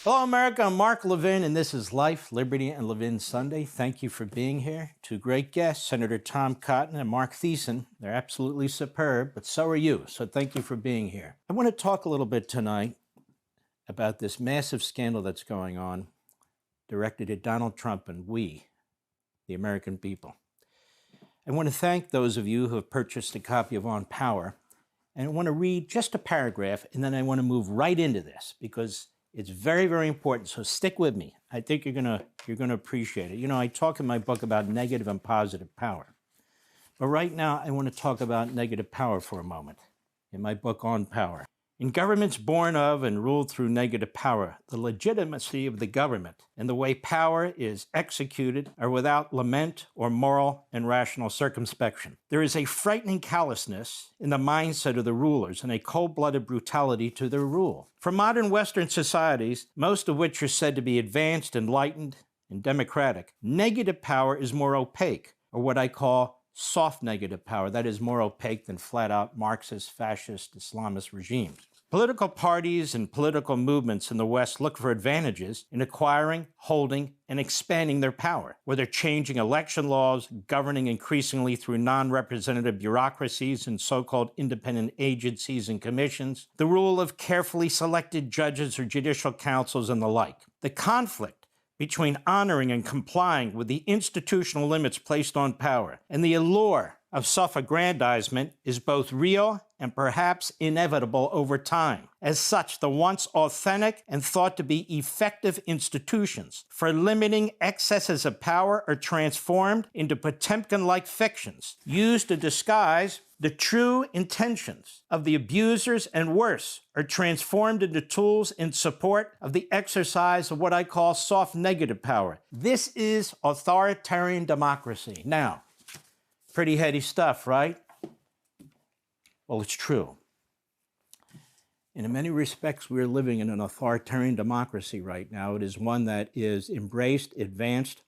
Hello, America. I'm Mark Levin, and this is Life, Liberty, and Levin Sunday. Thank you for being here. Two great guests, Senator Tom Cotton and Mark Thiessen. They're absolutely superb, but so are you, so thank you for being here. I want to talk a little bit tonight about this massive scandal that's going on directed at Donald Trump and we, the American people. I want to thank those of you who have purchased a copy of On Power, and I want to read just a paragraph, and then I want to move right into this because it's very, very important, so stick with me. I think you're gonna appreciate it. You know, I talk in my book about negative and positive power. But right now, I want to talk about negative power for a moment in my book On Power. In governments born of and ruled through negative power, the legitimacy of the government and the way power is executed are without lament or moral and rational circumspection. There is a frightening callousness in the mindset of the rulers and a cold-blooded brutality to their rule. For modern Western societies, most of which are said to be advanced, enlightened, and democratic, negative power is more opaque, or what I call soft negative power, that is more opaque than flat-out Marxist, fascist, Islamist regimes. Political parties and political movements in the West look for advantages in acquiring, holding, and expanding their power, whether changing election laws, governing increasingly through non-representative bureaucracies and so-called independent agencies and commissions, the rule of carefully selected judges or judicial councils and the like. The conflict between honoring and complying with the institutional limits placed on power and the allure of self-aggrandizement is both real and perhaps inevitable over time. As such, the once authentic and thought to be effective institutions for limiting excesses of power are transformed into Potemkin-like fictions, used to disguise the true intentions of the abusers, and worse, are transformed into tools in support of the exercise of what I call soft negative power. This is authoritarian democracy. Now, pretty heady stuff, right? Well, it's true. And in many respects, we're living in an authoritarian democracy right now. It is one that is embraced, advanced,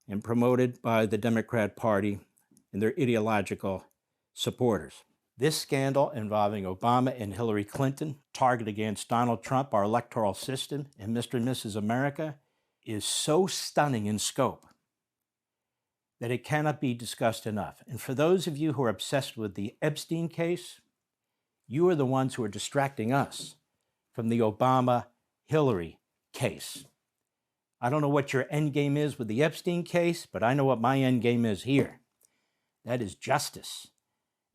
and promoted by the Democrat Party and their ideological supporters. This scandal involving Obama and Hillary Clinton, target against Donald Trump, our electoral system, and Mr. and Mrs. America, is so stunning in scope that it cannot be discussed enough. And for those of you who are obsessed with the Epstein case, you are the ones who are distracting us from the Obama-Hillary case. I don't know what your end game is with the Epstein case, but I know what my end game is here. That is justice.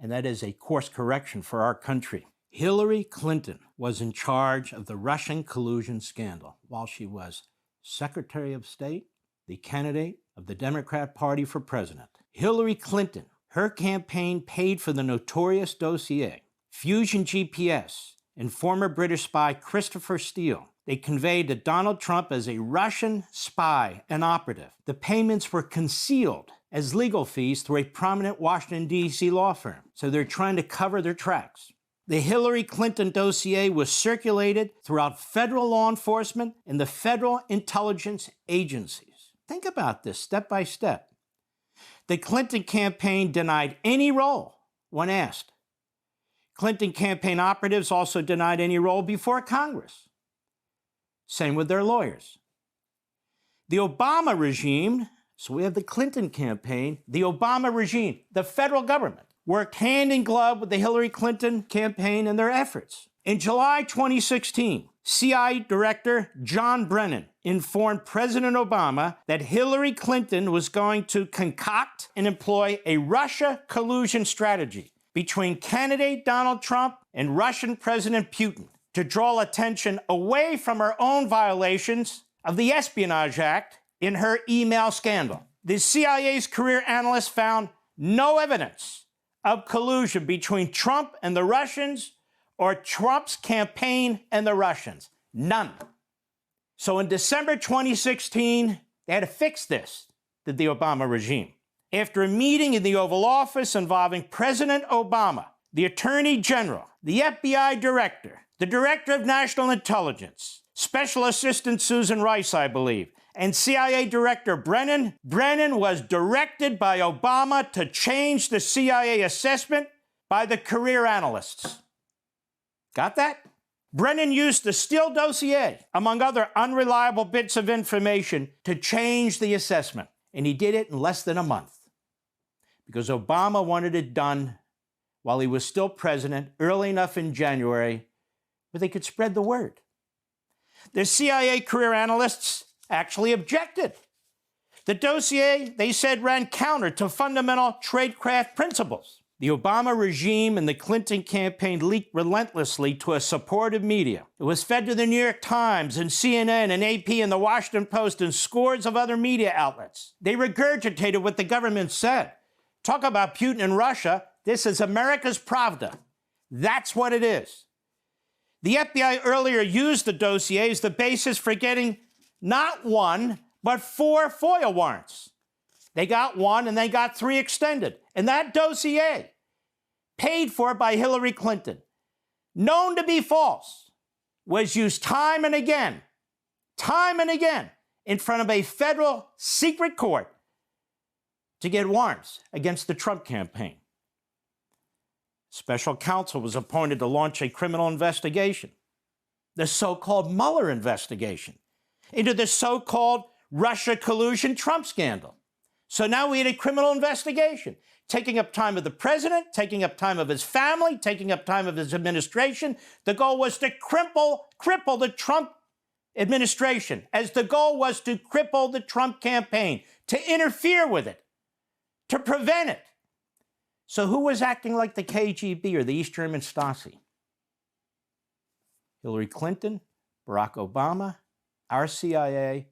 And that is a course correction for our country. Hillary Clinton was in charge of the Russian collusion scandal while she was Secretary of State, the candidate of the Democrat Party for president. Hillary Clinton, her campaign paid for the notorious dossier, Fusion GPS, and former British spy Christopher Steele. They conveyed to Donald Trump as a Russian spy and operative. The payments were concealed as legal fees through a prominent Washington, D.C. law firm. So they're trying to cover their tracks. The Hillary Clinton dossier was circulated throughout federal law enforcement and the federal intelligence agencies. Think about this step by step. The Clinton campaign denied any role when asked. Clinton campaign operatives also denied any role before Congress. Same with their lawyers. The Obama regime, so we have the Clinton campaign, the Obama regime, the federal government, worked hand in glove with the Hillary Clinton campaign in their efforts. In July 2016, CIA Director John Brennan informed President Obama that Hillary Clinton was going to concoct and employ a Russia collusion strategy between candidate Donald Trump and Russian President Putin to draw attention away from her own violations of the Espionage Act in her email scandal. The CIA's career analyst found no evidence of collusion between Trump and the Russians or Trump's campaign and the Russians. None. So in December 2016, they had to fix this, did the Obama regime. After a meeting in the Oval Office involving President Obama, the Attorney General, the FBI Director, the Director of National Intelligence, Special Assistant Susan Rice, I believe, and CIA Director Brennan was directed by Obama to change the CIA assessment by the career analysts. Got that? Brennan used the Steele dossier, among other unreliable bits of information, to change the assessment. And he did it in less than a month. Because Obama wanted it done while he was still president, early enough in January, where they could spread the word. The CIA career analysts actually objected. The dossier, they said, ran counter to fundamental tradecraft principles. The Obama regime and the Clinton campaign leaked relentlessly to a supportive media. It was fed to the New York Times and CNN and AP and the Washington Post and scores of other media outlets. They regurgitated what the government said. Talk about Putin and Russia. This is America's Pravda. That's what it is. The FBI earlier used the dossier as the basis for getting not one, but 4 FOIA warrants. They got 1 and they got 3 extended. And that dossier, paid for by Hillary Clinton, known to be false, was used time and again in front of a federal secret court to get warrants against the Trump campaign. Special counsel was appointed to launch a criminal investigation, the so-called Mueller investigation, into the so-called Russia collusion Trump scandal. So now we had a criminal investigation, taking up time of the president, taking up time of his family, taking up time of his administration. The goal was to cripple the Trump administration, as the goal was to cripple the Trump campaign, to interfere with it, to prevent it. So who was acting like the KGB or the East German Stasi? Hillary Clinton, Barack Obama, our CIA,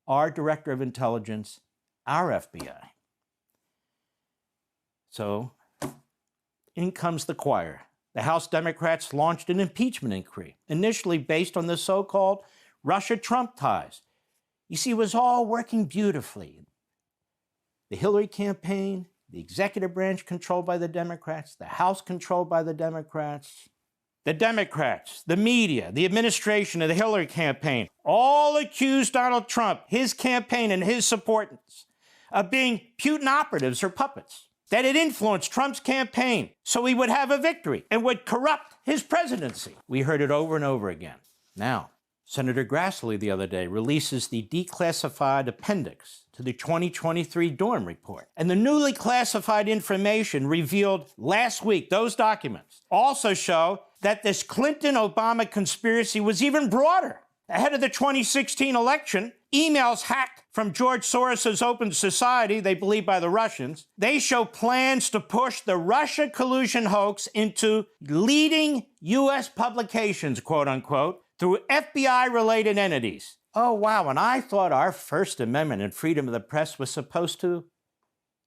our Director of Intelligence, our FBI. So in comes the choir. The House Democrats launched an impeachment inquiry, initially based on the so-called Russia-Trump ties. You see, it was all working beautifully. The Hillary campaign, the executive branch controlled by the Democrats, the House controlled by the Democrats, the media, the administration of the Hillary campaign, all accused Donald Trump, his campaign, and his supporters of being Putin operatives or puppets, that it influenced Trump's campaign so he would have a victory and would corrupt his presidency. We heard it over and over again. Now, Senator Grassley the other day releases the declassified appendix to the 2023 Durham report. And the newly classified information revealed last week, those documents, also show that this Clinton-Obama conspiracy was even broader. Ahead of the 2016 election, emails hacked from George Soros's Open Society, they believe by the Russians, they show plans to push the Russia collusion hoax into leading U.S. publications, quote unquote, through FBI-related entities. Oh, wow, and I thought our First Amendment and freedom of the press was supposed to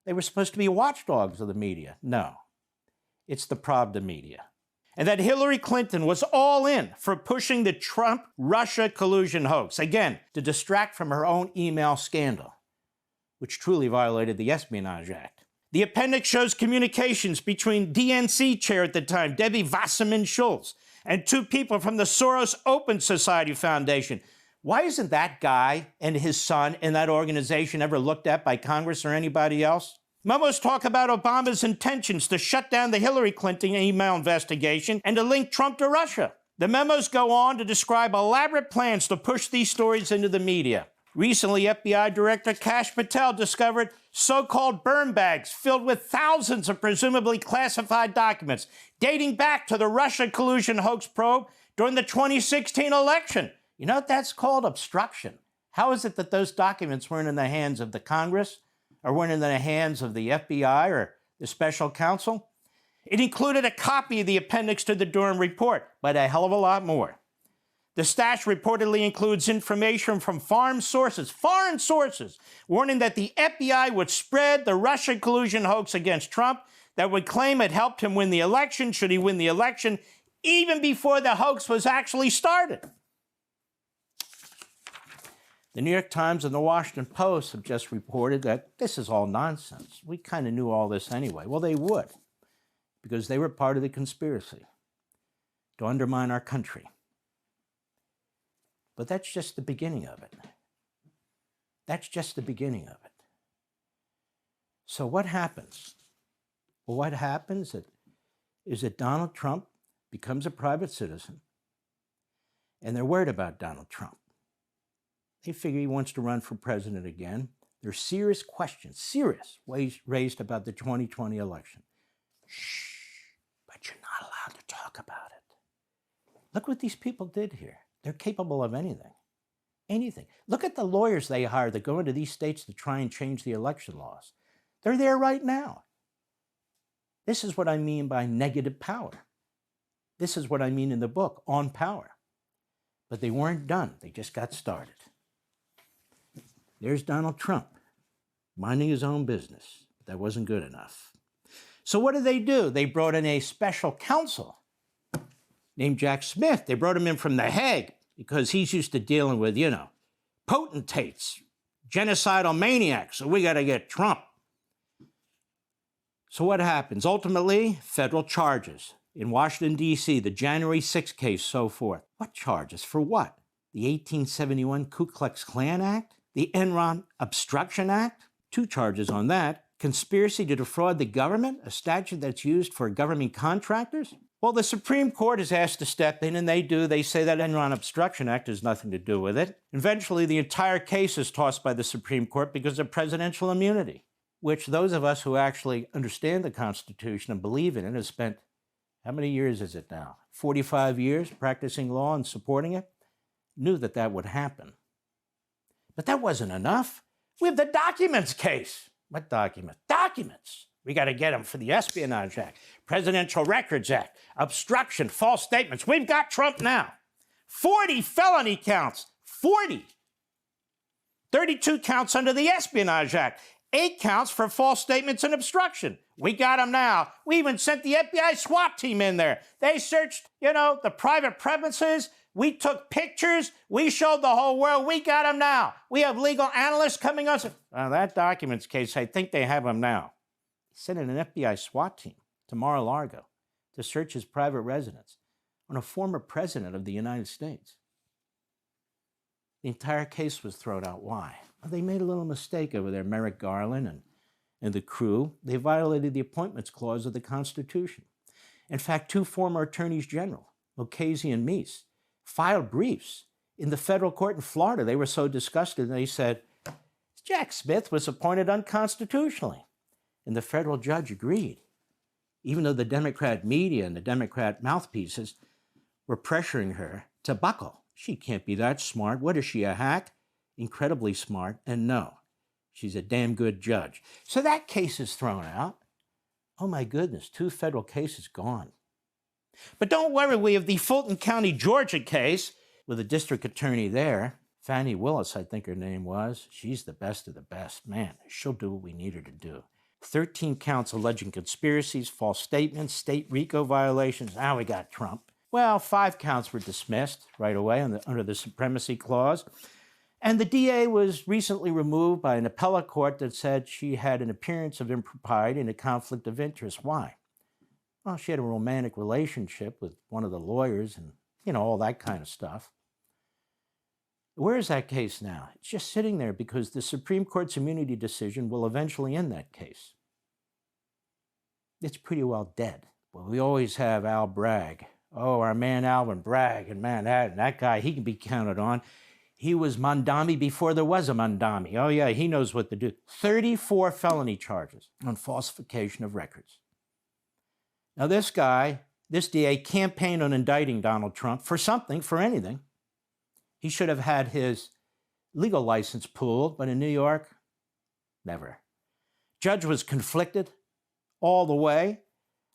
be watchdogs of the media. No, it's the Pravda media. And that Hillary Clinton was all in for pushing the Trump-Russia collusion hoax, again, to distract from her own email scandal, which truly violated the Espionage Act. The appendix shows communications between DNC chair at the time, Debbie Wasserman Schultz, and 2 people from the Soros Open Society Foundation. Why isn't that guy and his son in that organization ever looked at by Congress or anybody else? Memos talk about Obama's intentions to shut down the Hillary Clinton email investigation and to link Trump to Russia. The memos go on to describe elaborate plans to push these stories into the media. Recently, FBI Director Kash Patel discovered so-called burn bags filled with thousands of presumably classified documents dating back to the Russia collusion hoax probe during the 2016 election. You know what that's called? Obstruction. How is it that those documents weren't in the hands of the Congress or weren't in the hands of the FBI or the special counsel? It included a copy of the appendix to the Durham report, but a hell of a lot more. The stash reportedly includes information from foreign sources, warning that the FBI would spread the Russia collusion hoax against Trump that would claim it helped him win the election, should he win the election, even before the hoax was actually started. The New York Times and the Washington Post have just reported that this is all nonsense. We kind of knew all this anyway. Well, they would, because they were part of the conspiracy to undermine our country. But that's just the beginning of it. That's just the beginning of it. So what happens? Well, what happens is that Donald Trump becomes a private citizen, And they're worried about Donald Trump. They figure he wants to run for president again. There's serious questions, raised about the 2020 election. Shh, but you're not allowed to talk about it. Look what these people did here. They're capable of anything. Anything. Look at the lawyers they hired that go into these states to try and change the election laws. They're there right now. This is what I mean by negative power. This is what I mean in the book, On Power. But they weren't done. They just got started. There's Donald Trump, minding his own business. But that wasn't good enough. So what did they do? They brought in a special counsel named Jack Smith. They brought him in from The Hague because he's used to dealing with, potentates, genocidal maniacs. So we got to get Trump. So what happens? Ultimately, federal charges in Washington, D.C., the January 6th case, so forth. What charges? For what? The 1871 Ku Klux Klan Act? The Enron Obstruction Act? 2 charges on that. Conspiracy to defraud the government, a statute that's used for government contractors? Well, the Supreme Court is asked to step in, and they do. They say that Enron Obstruction Act has nothing to do with it. Eventually, the entire case is tossed by the Supreme Court because of presidential immunity, which those of us who actually understand the Constitution and believe in it have spent, how many years is it now? 45 years practicing law and supporting it, knew that that would happen. But that wasn't enough. We have the documents case. What documents? Documents. We got to get them for the Espionage Act, Presidential Records Act, obstruction, false statements. We've got Trump now. 40 felony counts. 40. 32 counts under the Espionage Act. 8 counts for false statements and obstruction. We got him now. We even sent the FBI SWAT team in there. They searched, the private premises. We took pictures. We showed the whole world. We got him now. We have legal analysts coming on. That documents case, I think they have him now. He sent in an FBI SWAT team to Mar-a-Lago to search his private residence on a former president of the United States. The entire case was thrown out. Why? Well, they made a little mistake over there, Merrick Garland and the crew. They violated the Appointments Clause of the Constitution. In fact, 2 former attorneys general, Lucchese and Meese, filed briefs in the federal court in Florida. They were so disgusted, they said, Jack Smith was appointed unconstitutionally. And the federal judge agreed, even though the Democrat media and the Democrat mouthpieces were pressuring her to buckle. She can't be that smart. What is she, a hack? Incredibly smart. And no, she's a damn good judge. So that case is thrown out. Oh my goodness, 2 federal cases gone. But don't worry, we have the Fulton County, Georgia case with a district attorney there. Fannie Willis, I think her name was. She's the best of the best. Man, she'll do what we need her to do. 13 counts alleging conspiracies, false statements, state RICO violations. Now we got Trump. Well, 5 counts were dismissed right away under the Supremacy Clause. And the DA was recently removed by an appellate court that said she had an appearance of impropriety and a conflict of interest. Why? Well, she had a romantic relationship with one of the lawyers and, all that kind of stuff. Where is that case now? It's just sitting there because the Supreme Court's immunity decision will eventually end that case. It's pretty well dead. Well, we always have Al Bragg. Oh, our man Alvin Bragg in Manhattan. That guy, he can be counted on. He was Mondami before there was a Mondami. Oh, yeah, he knows what to do. 34 felony charges on falsification of records. Now, this DA, campaigned on indicting Donald Trump for something, for anything. He should have had his legal license pulled, but in New York, never. Judge was conflicted all the way.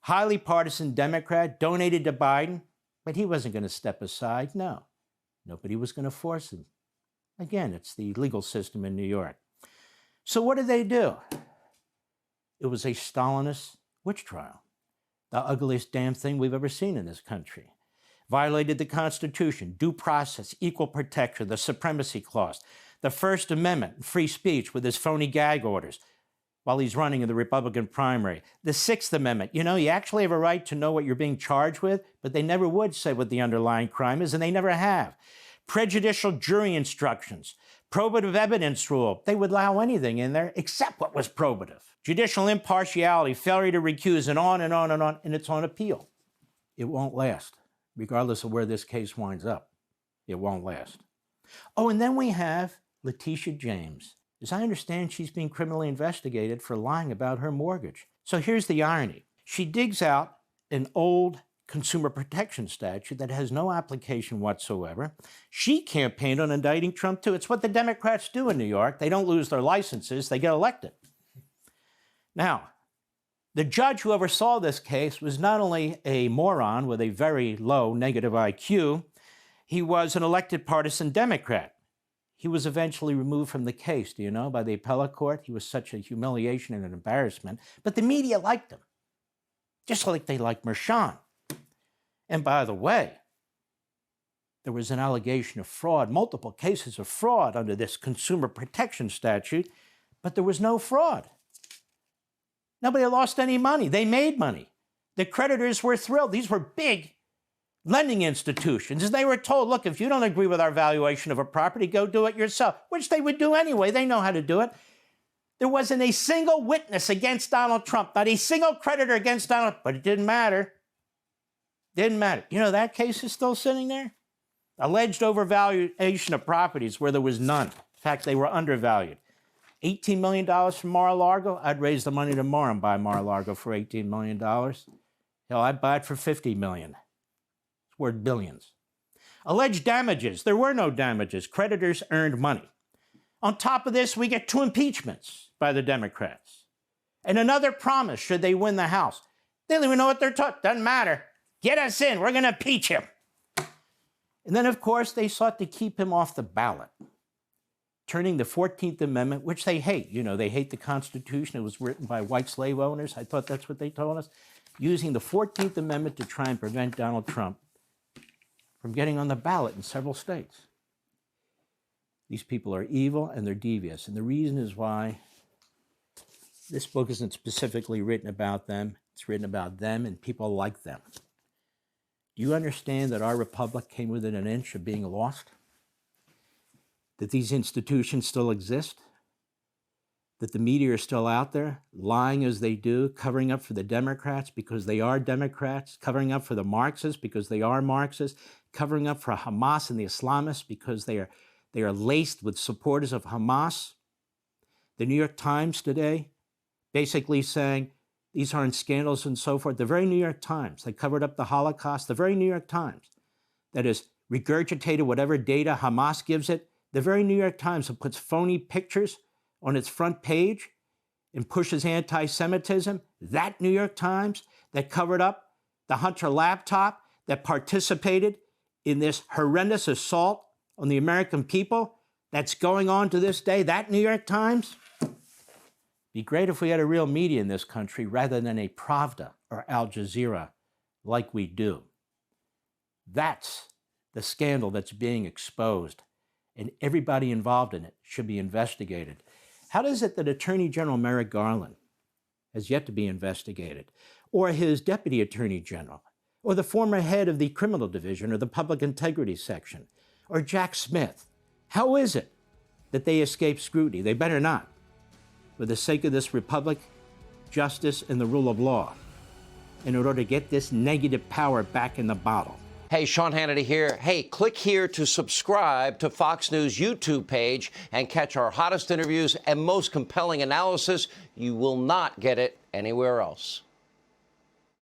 Highly partisan Democrat, donated to Biden, but he wasn't going to step aside. No, nobody was going to force him. Again, it's the legal system in New York. So what did they do? It was a Stalinist witch trial. The ugliest damn thing we've ever seen in this country. Violated the Constitution, due process, equal protection, the Supremacy Clause, the First Amendment, free speech with his phony gag orders while he's running in the Republican primary. The Sixth Amendment, you actually have a right to know what you're being charged with, but they never would say what the underlying crime is, and they never have. Prejudicial jury instructions, probative evidence rule. They would allow anything in there except what was probative. Judicial impartiality, failure to recuse, and on and on and on, and it's on appeal. It won't last, regardless of where this case winds up. It won't last. Oh, and then we have Letitia James. As I understand, she's being criminally investigated for lying about her mortgage. So here's the irony. She digs out an old consumer protection statute that has no application whatsoever. She campaigned on indicting Trump, too. It's what the Democrats do in New York. They don't lose their licenses, they get elected. Now, the judge who oversaw this case was not only a moron with a very low negative IQ, he was an elected partisan Democrat. He was eventually removed from the case, do you know, by the appellate court. He was such a humiliation and an embarrassment. But the media liked him, just like they liked Mershon. And by the way, there was an allegation of fraud, multiple cases of fraud under this consumer protection statute, but there was no fraud. Nobody lost any money. They made money. The creditors were thrilled. These were big lending institutions. They were told, look, if you don't agree with our valuation of a property, go do it yourself, which they would do anyway. They know how to do it. There wasn't a single witness against Donald Trump, not a single creditor against Donald Trump, but it didn't matter. Didn't matter. You know, that case is still sitting there. Alleged overvaluation of properties where there was none. In fact, they were undervalued. $18 million from Mar-a-Lago? I'd raise the money tomorrow and buy Mar-a-Lago for $18 million. Hell, I'd buy it for $50 million. It's worth billions. Alleged damages. There were no damages. Creditors earned money. On top of this, we get 2 impeachments by the Democrats. And another promise should they win the House. They don't even know what they're talking. Doesn't matter. Get us in. We're going to impeach him. And then, of course, they sought to keep him off the ballot, turning the 14th Amendment, which they hate. You know, they hate the Constitution. It was written by white slave owners. I thought that's what they told us. Using the 14th Amendment to try and prevent Donald Trump from getting on the ballot in several states. These people are evil and they're devious. And the reason is why this book isn't specifically written about them. It's written about them and people like them. Do you understand that our republic came within an inch of being lost? That these institutions still exist? That the media are still out there, lying as they do, covering up for the Democrats because they are Democrats, covering up for the Marxists because they are Marxists, covering up for Hamas and the Islamists because they are laced with supporters of Hamas. The New York Times today basically saying these aren't scandals and so forth. The very New York Times that covered up the Holocaust, the very New York Times that has regurgitated whatever data Hamas gives it, the very New York Times that puts phony pictures on its front page and pushes anti-Semitism, that New York Times that covered up the Hunter laptop, that participated in this horrendous assault on the American people that's going on to this day, that New York Times. Be great if we had a real media in this country rather than a Pravda or Al Jazeera like we do. That's the scandal that's being exposed, and everybody involved in it should be investigated. How is it that Attorney General Merrick Garland has yet to be investigated, or his Deputy Attorney General, or the former head of the Criminal Division or the Public Integrity Section, or Jack Smith? How is it that they escape scrutiny? They better not. For the sake of this republic, justice, and the rule of law, in order to get this negative power back in the bottle. Hey, Sean Hannity here. Hey, click here to subscribe to Fox News YouTube page and catch our hottest interviews and most compelling analysis. You will not get it anywhere else.